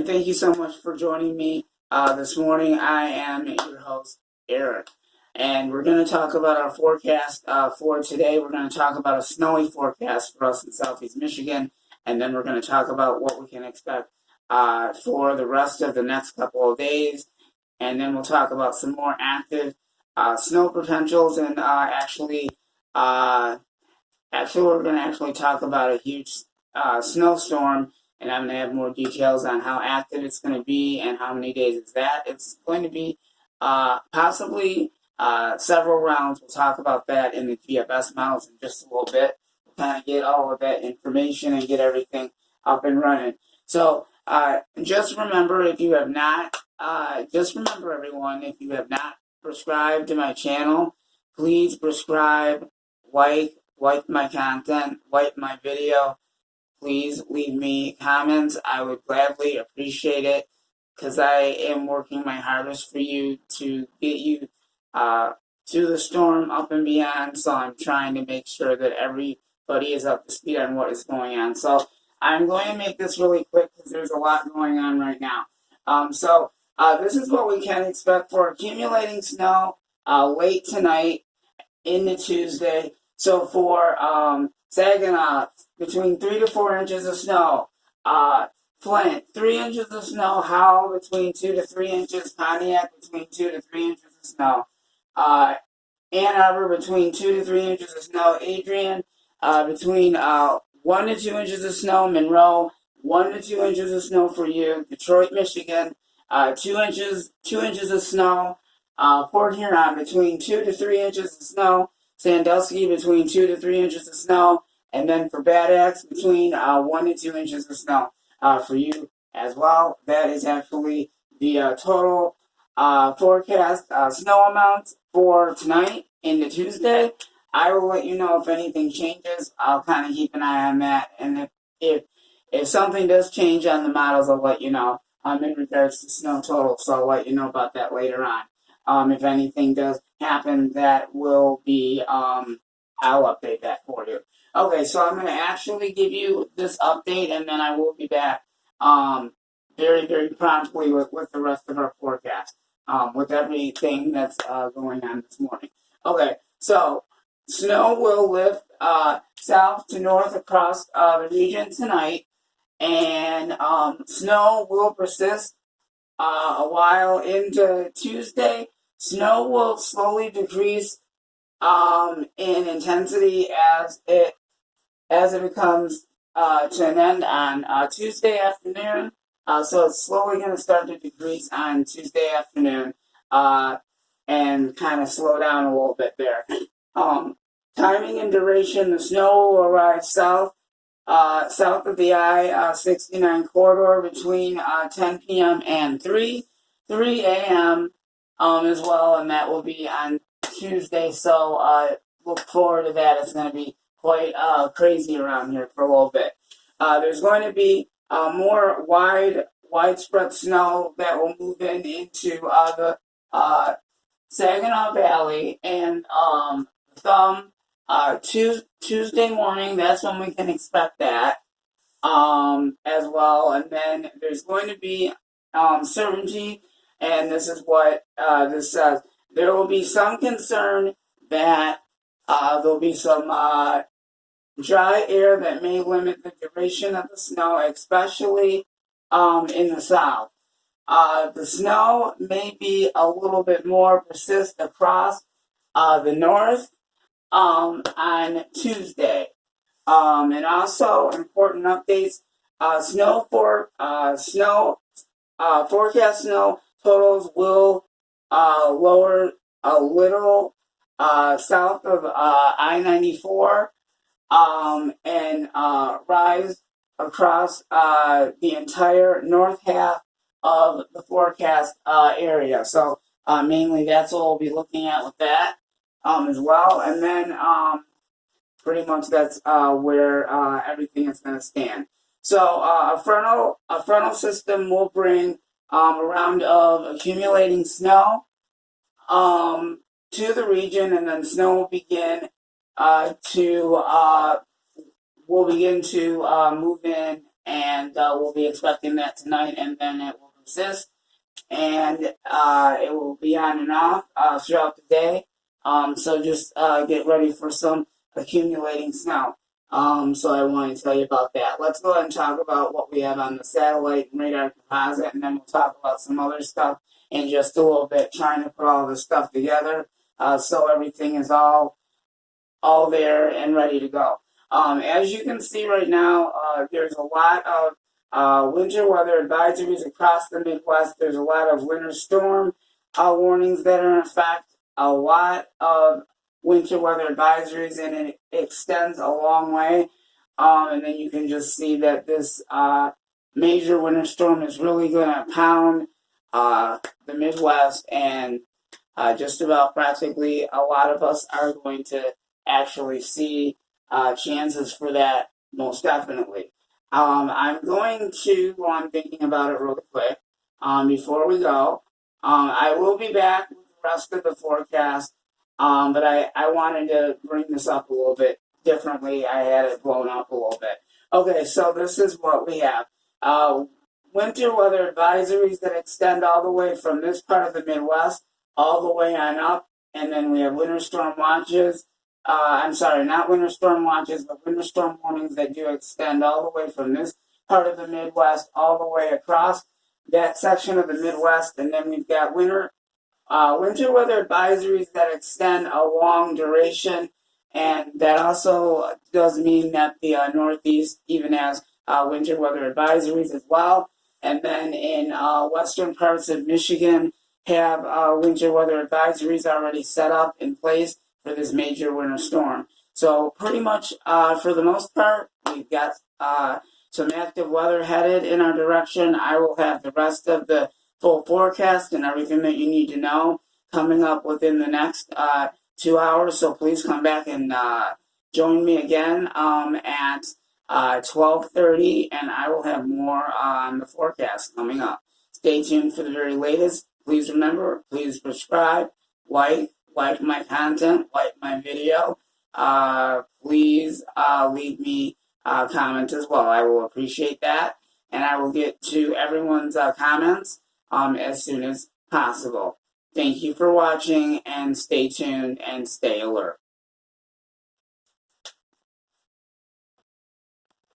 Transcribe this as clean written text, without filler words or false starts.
and thank you so much for joining me this morning. I am your host, Eric, and we're going to talk about our forecast for today. We're going to talk about a snowy forecast for us in Southeast Michigan, and then we're going to talk about what we can expect for the rest of the next couple of days, and then we'll talk about some more active snow potentials, and we're going to actually talk about a huge snowstorm, and I'm going to have more details on how active it's going to be and how many days it's that. It's going to be possibly several rounds. We'll talk about that in the GFS models in just a little bit. We'll kind of get all of that information and get everything up and running. So just remember, if you have not, everyone, if you have not subscribed to my channel, please subscribe, like my content, like my video. Please leave me comments. I would gladly appreciate it because I am working my hardest for you to get you to the storm, up and beyond. So I'm trying to make sure that everybody is up to speed on what is going on. So I'm going to make this really quick because there's a lot going on right now. This is what we can expect for accumulating snow late tonight into Tuesday. So for Saginaw, between 3 to 4 inches of snow. Flint, 3 inches of snow. Howell, between 2 to 3 inches. Pontiac, between 2 to 3 inches of snow. Ann Arbor, between 2 to 3 inches of snow. Adrian, between 1 to 2 inches of snow. Monroe, 1 to 2 inches of snow for you. Detroit, Michigan, 2 inches of snow. Port Huron, between 2 to 3 inches of snow. Sandusky, between 2 to 3 inches of snow. And then for Bad Axe, between 1 to 2 inches of snow for you as well. That is actually the total forecast snow amounts for tonight into Tuesday. I will let you know if anything changes. I'll kind of keep an eye on that. And if something does change on the models, I'll let you know in regards to snow total. So I'll let you know about that later on. If anything does happen, that will be, I'll update that for you. Okay, so I'm going to actually give you this update, and then I will be back very, very promptly with the rest of our forecast, with everything that's going on this morning. Okay, so snow will lift south to north across the region tonight, and snow will persist a while into Tuesday. Snow will slowly decrease in intensity as it comes to an end on Tuesday afternoon. So it's slowly going to start to decrease on Tuesday afternoon and kind of slow down a little bit there. Timing and duration, the snow will arrive south of the I-69 corridor between 10 p.m. and 3 a.m. As well, and that will be on Tuesday. So look forward to that. It's going to be quite crazy around here for a little bit. There's going to be more widespread snow that will move into the Saginaw Valley and Tuesday morning. That's when we can expect that as well. And then there's going to be certainty, and this is what this says. There will be some concern that there'll be some dry air that may limit the duration of the snow, especially in the south. The snow may be a little bit more persist across the north on Tuesday. And also important updates: forecast snow totals will lower a little south of I-94 and rise across the entire north half of the forecast area. So mainly that's what we'll be looking at with that as well. And then pretty much that's where everything is going to stand. So a frontal system will bring a round of accumulating snow to the region, and then snow will begin to move in and we'll be expecting that tonight, and then it will persist, and it will be on and off throughout the day. So just get ready for some accumulating snow. So I want to tell you about that. Let's go ahead and talk about what we have on the satellite and radar composite, and then we'll talk about some other stuff in just a little bit, trying to put all this stuff together so everything is all there and ready to go. As you can see right now, there's a lot of winter weather advisories across the Midwest. There's a lot of winter storm warnings that are in effect, a lot of winter weather advisories, and it extends a long way. And then you can just see that this major winter storm is really going to pound the Midwest, and just about practically a lot of us are going to actually see chances for that, most definitely. I'm going to, while I'm thinking about it really quick, before we go, I will be back with the rest of the forecast, but I wanted to bring this up a little bit differently. I had it blown up a little bit. Okay, so this is what we have. Winter weather advisories that extend all the way from this part of the Midwest all the way on up, and then we have winter storm watches. I'm sorry, not winter storm watches, but winter storm warnings that do extend all the way from this part of the Midwest all the way across that section of the Midwest. And then we've got winter weather advisories that extend a long duration, and that also does mean that the Northeast even has winter weather advisories as well. And then in western parts of Michigan have winter weather advisories already set up in place for this major winter storm. So pretty much, for the most part, we've got some active weather headed in our direction. I will have the rest of the full forecast and everything that you need to know coming up within the next 2 hours. So please come back and join me again at 12:30, and I will have more on the forecast coming up. Stay tuned for the very latest. Please remember, please subscribe, like my content, like my video. Please leave me a comment as well. I will appreciate that, and I will get to everyone's comments as soon as possible. Thank you for watching, and stay tuned and stay alert.